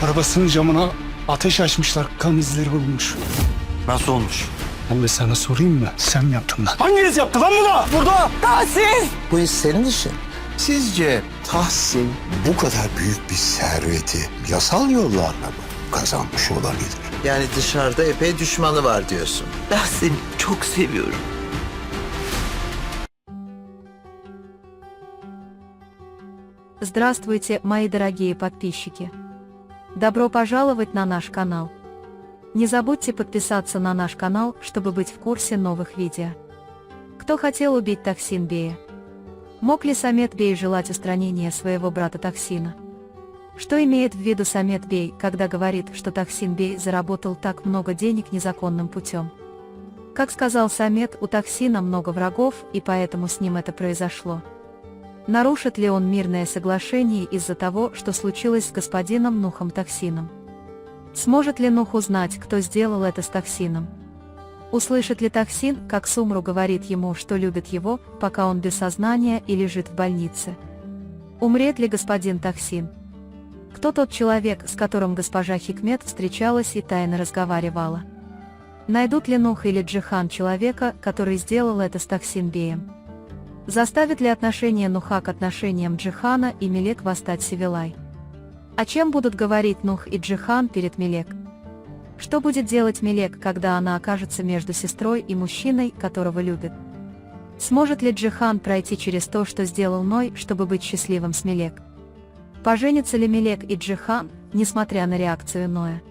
Arabasının camına ateş açmışlar. Kan izleri bulunmuş. Nasıl olmuş? Ben de sana sorayım mı? Sen mi yaptın lan? Hanginiz yaptı lan bunu? Burada! Tahsin! Bu iş senin işin. Sizce Tahsin bu kadar büyük bir serveti yasal yollarla mı kazanmış olabilir? Yani dışarıda epey düşmanı var diyorsun. Ben seni çok seviyorum. Здравствуйте, мои дорогие подписчики! Добро пожаловать на наш канал! Не забудьте подписаться на наш канал, чтобы быть в курсе новых видео. Кто хотел убить Тахсин Бея? Мог ли Самет Бей желать устранения своего брата Тахсина? Что имеет в виду Самет Бей, когда говорит, что Тахсин Бей заработал так много денег незаконным путем? Как сказал Самет, у Тахсина много врагов, и поэтому с ним это произошло. Нарушит ли он мирное соглашение из-за того, что случилось с господином Нухом Тахсином? Сможет ли Нух узнать, кто сделал это с Тахсином? Услышит ли Тахсин, как Сумру говорит ему, что любит его, пока он без сознания и лежит в больнице? Умрет ли господин Тахсин? Кто тот человек, с которым госпожа Хикмет встречалась и тайно разговаривала? Найдут ли Нух или Джихан человека, который сделал это с Тахсин Беем? Заставит ли отношение Нуха к отношениям Джихана и Мелек восстать Севилай? О чем будут говорить Нух и Джихан перед Мелек? Что будет делать Мелек, когда она окажется между сестрой и мужчиной, которого любит? Сможет ли Джихан пройти через то, что сделал Ной, чтобы быть счастливым с Мелек? Поженятся ли Мелек и Джихан, несмотря на реакцию Ноя?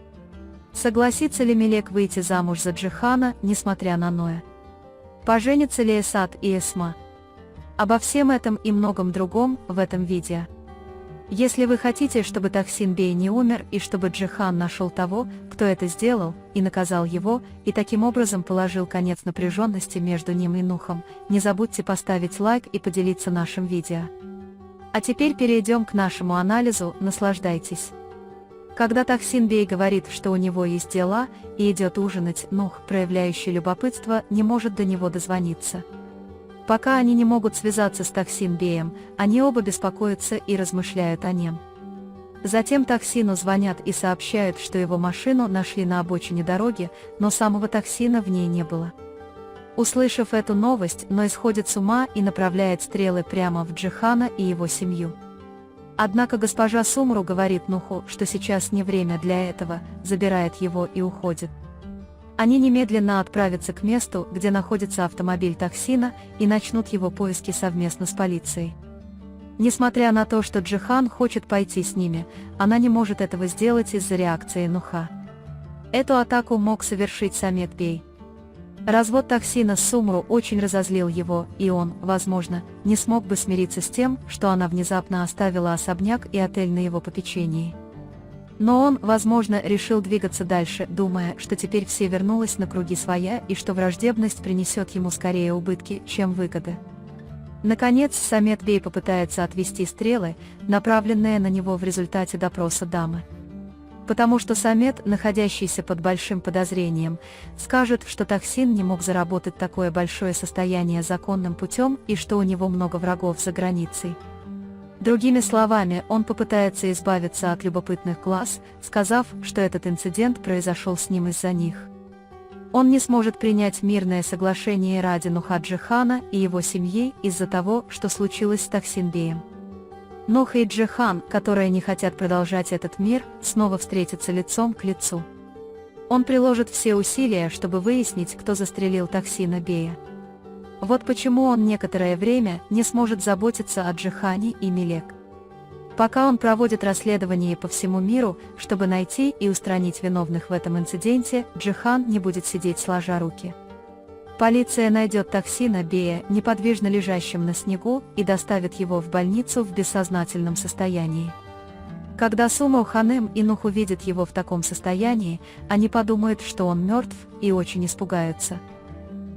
Согласится ли Мелек выйти замуж за Джихана, несмотря на Ноя? Поженятся ли Эсад и Эсма? Обо всем этом и многом другом в этом видео. Если вы хотите, чтобы Тахсин Бей не умер и чтобы Джихан нашел того, кто это сделал, и наказал его, и таким образом положил конец напряженности между ним и Нухом, не забудьте поставить лайк и поделиться нашим видео. А теперь перейдем к нашему анализу, наслаждайтесь. Когда Тахсин Бей говорит, что у него есть дела, и идет ужинать, Нух, проявляющий любопытство, не может до него дозвониться. Пока они не могут связаться с Тахсин Беем, они оба беспокоятся и размышляют о нем. Затем Тахсину звонят и сообщают, что его машину нашли на обочине дороги, но самого Тахсина в ней не было. Услышав эту новость, Ной сходит с ума и направляет стрелы прямо в Джихана и его семью. Однако госпожа Сумру говорит Нуху, что сейчас не время для этого, забирает его и уходит. Они немедленно отправятся к месту, где находится автомобиль Тахсина, и начнут его поиски совместно с полицией. Несмотря на то, что Джихан хочет пойти с ними, она не может этого сделать из-за реакции Нуха. Эту атаку мог совершить Самет Бей. Развод Тахсина с Сумру очень разозлил его, и он, возможно, не смог бы смириться с тем, что она внезапно оставила особняк и отель на его попечении. Но он, возможно, решил двигаться дальше, думая, что теперь все вернулось на круги своя и что враждебность принесет ему скорее убытки, чем выгоды. Наконец, Самет Бей попытается отвести стрелы, направленные на него в результате допроса дамы. Потому что Самет, находящийся под большим подозрением, скажет, что Тахсин не мог заработать такое большое состояние законным путем и что у него много врагов за границей. Другими словами, он попытается избавиться от любопытных глаз, сказав, что этот инцидент произошел с ним из-за них. Он не сможет принять мирное соглашение ради Нуха Джихана и его семьи из-за того, что случилось с Тахсин Беем. Нух и Джихан, которые не хотят продолжать этот мир, снова встретятся лицом к лицу. Он приложит все усилия, чтобы выяснить, кто застрелил Тахсина Бея. Вот почему он некоторое время не сможет заботиться о Джихане и Мелек. Пока он проводит расследование по всему миру, чтобы найти и устранить виновных в этом инциденте, Джихан не будет сидеть сложа руки. Полиция найдет Тахсина Бея неподвижно лежащим на снегу и доставит его в больницу в бессознательном состоянии. Когда Сумру Ханем и Нух увидят его в таком состоянии, они подумают, что он мертв, и очень испугаются.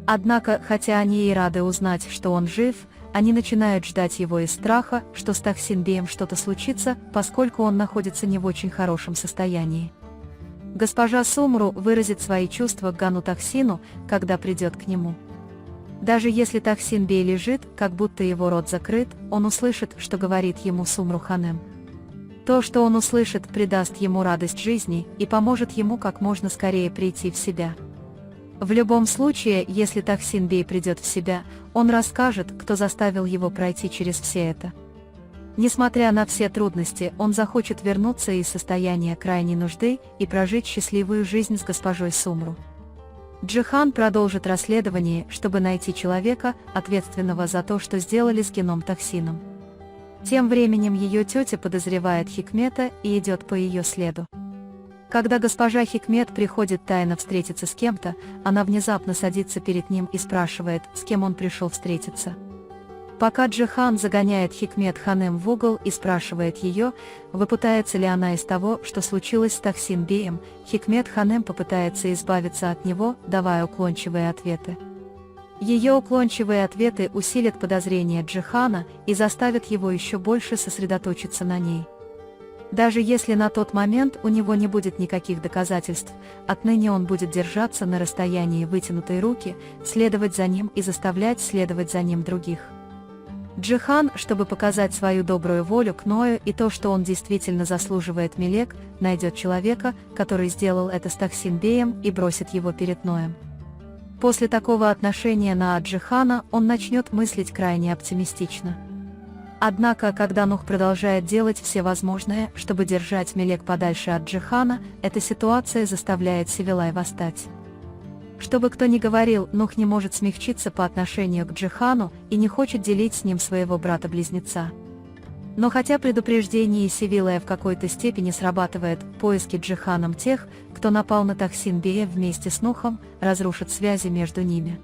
Однако, хотя они и рады узнать, что он жив, они начинают ждать его из страха, что с Тахсин Беем что-то случится, поскольку он находится не в очень хорошем состоянии. Госпожа Сумру выразит свои чувства к Гану Тахсину, когда придет к нему. Даже если Тахсин Бей лежит, как будто его рот закрыт, он услышит, что говорит ему Сумру Ханем. То, что он услышит, придаст ему радость жизни и поможет ему как можно скорее прийти в себя. В любом случае, если Тахсин Бей придет в себя, он расскажет, кто заставил его пройти через все это. Несмотря на все трудности, он захочет вернуться из состояния крайней нужды и прожить счастливую жизнь с госпожой Сумру. Джихан продолжит расследование, чтобы найти человека, ответственного за то, что сделали с геном Тахсином. Тем временем ее тетя подозревает Хикмета и идет по ее следу. Когда госпожа Хикмет приходит тайно встретиться с кем-то, она внезапно садится перед ним и спрашивает, с кем он пришел встретиться. Пока Джихан загоняет Хикмет Ханем в угол и спрашивает ее, выпутается ли она из того, что случилось с Тахсин Беем, Хикмет Ханем попытается избавиться от него, давая уклончивые ответы. Ее уклончивые ответы усилят подозрения Джихана и заставят его еще больше сосредоточиться на ней. Даже если на тот момент у него не будет никаких доказательств, отныне он будет держаться на расстоянии вытянутой руки, следовать за ним и заставлять следовать за ним других. Джихан, чтобы показать свою добрую волю к Ною и то, что он действительно заслуживает Мелек, найдет человека, который сделал это с Тахсин Беем и бросит его перед Ноем. После такого отношения на Джихана он начнет мыслить крайне оптимистично. Однако, когда Нух продолжает делать все возможное, чтобы держать Мелек подальше от Джихана, эта ситуация заставляет Севилай восстать. Что бы кто ни говорил, Нух не может смягчиться по отношению к Джихану и не хочет делить с ним своего брата-близнеца. Но хотя предупреждение Севилая в какой-то степени срабатывает, поиски Джиханом тех, кто напал на Тахсин Бея вместе с Нухом, разрушат связи между ними.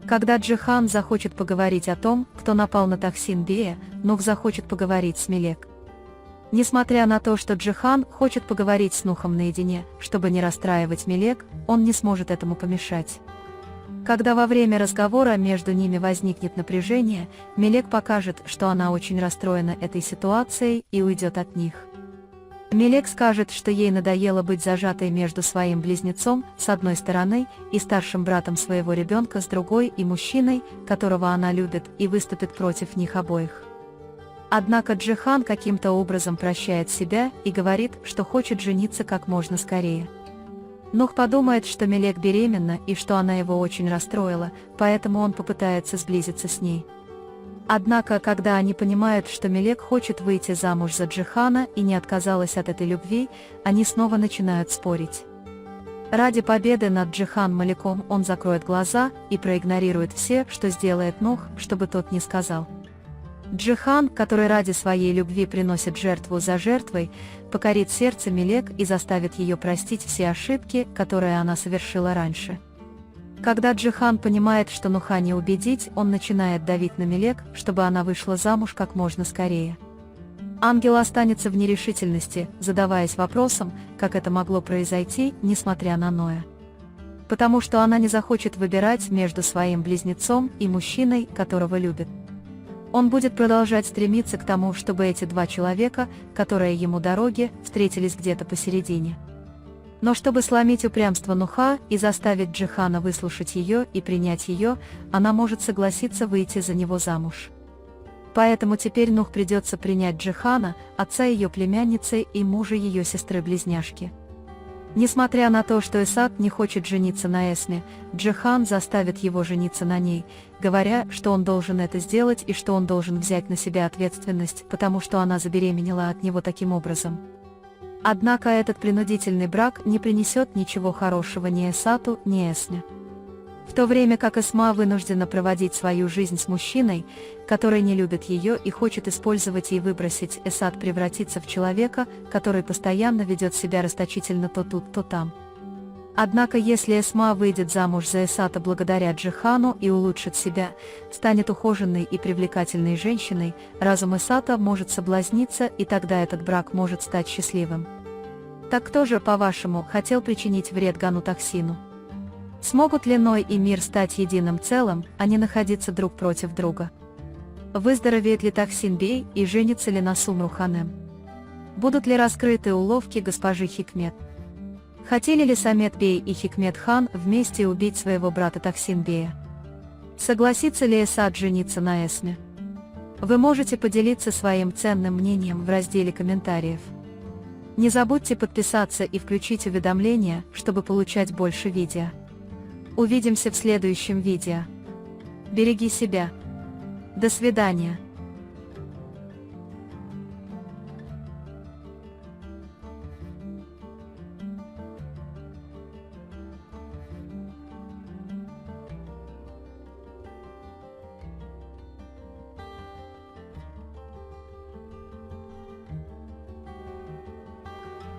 Когда Джихан захочет поговорить о том, кто напал на Тахсин Бея, Нух захочет поговорить с Мелек. Несмотря на то, что Джихан хочет поговорить с Нухом наедине, чтобы не расстраивать Мелек, он не сможет этому помешать. Когда во время разговора между ними возникнет напряжение, Мелек покажет, что она очень расстроена этой ситуацией и уйдет от них. Мелек скажет, что ей надоело быть зажатой между своим близнецом с одной стороны и старшим братом своего ребенка с другой и мужчиной, которого она любит, и выступит против них обоих. Однако Джихан каким-то образом прощает себя и говорит, что хочет жениться как можно скорее. Нух подумает, что Мелек беременна и что она его очень расстроила, поэтому он попытается сблизиться с ней. Однако, когда они понимают, что Мелек хочет выйти замуж за Джихана и не отказалась от этой любви, они снова начинают спорить. Ради победы над Джихан Маликом он закроет глаза и проигнорирует все, что сделает Нух, чтобы тот не сказал. Джихан, который ради своей любви приносит жертву за жертвой, покорит сердце Мелек и заставит ее простить все ошибки, которые она совершила раньше. Когда Джихан понимает, что Нуха не убедить, он начинает давить на Мелек, чтобы она вышла замуж как можно скорее. Ангел останется в нерешительности, задаваясь вопросом, как это могло произойти, несмотря на Ноя. Потому что она не захочет выбирать между своим близнецом и мужчиной, которого любит. Он будет продолжать стремиться к тому, чтобы эти два человека, которые ему дороги, встретились где-то посередине. Но чтобы сломить упрямство Нуха и заставить Джихана выслушать ее и принять ее, она может согласиться выйти за него замуж. Поэтому теперь Нух придется принять Джихана, отца ее племянницы и мужа ее сестры-близняшки. Несмотря на то, что Эсад не хочет жениться на Эсме, Джихан заставит его жениться на ней, говоря, что он должен это сделать и что он должен взять на себя ответственность, потому что она забеременела от него таким образом. Однако этот принудительный брак не принесет ничего хорошего ни Эсату, ни Эсме. В то время как Эсма вынуждена проводить свою жизнь с мужчиной, который не любит ее и хочет использовать и выбросить, Эсад превратится в человека, который постоянно ведет себя расточительно то тут, то там. Однако если Эсма выйдет замуж за Эсата благодаря Джихану и улучшит себя, станет ухоженной и привлекательной женщиной, разум Эсата может соблазниться, и тогда этот брак может стать счастливым. Так кто же, по-вашему, хотел причинить вред Гану Тахсину? Смогут ли Ной и мир стать единым целым, а не находиться друг против друга? Выздоровеет ли Тахсин Бей и женится ли на Сумру Ханем? Будут ли раскрыты уловки госпожи Хикмет? Хотели ли Самет Бей и Хикмет Хан вместе убить своего брата Тахсин Бея? Согласится ли Эсад жениться на Эсме? Вы можете поделиться своим ценным мнением в разделе комментариев. Не забудьте подписаться и включить уведомления, чтобы получать больше видео. Увидимся в следующем видео. Береги себя. До свидания.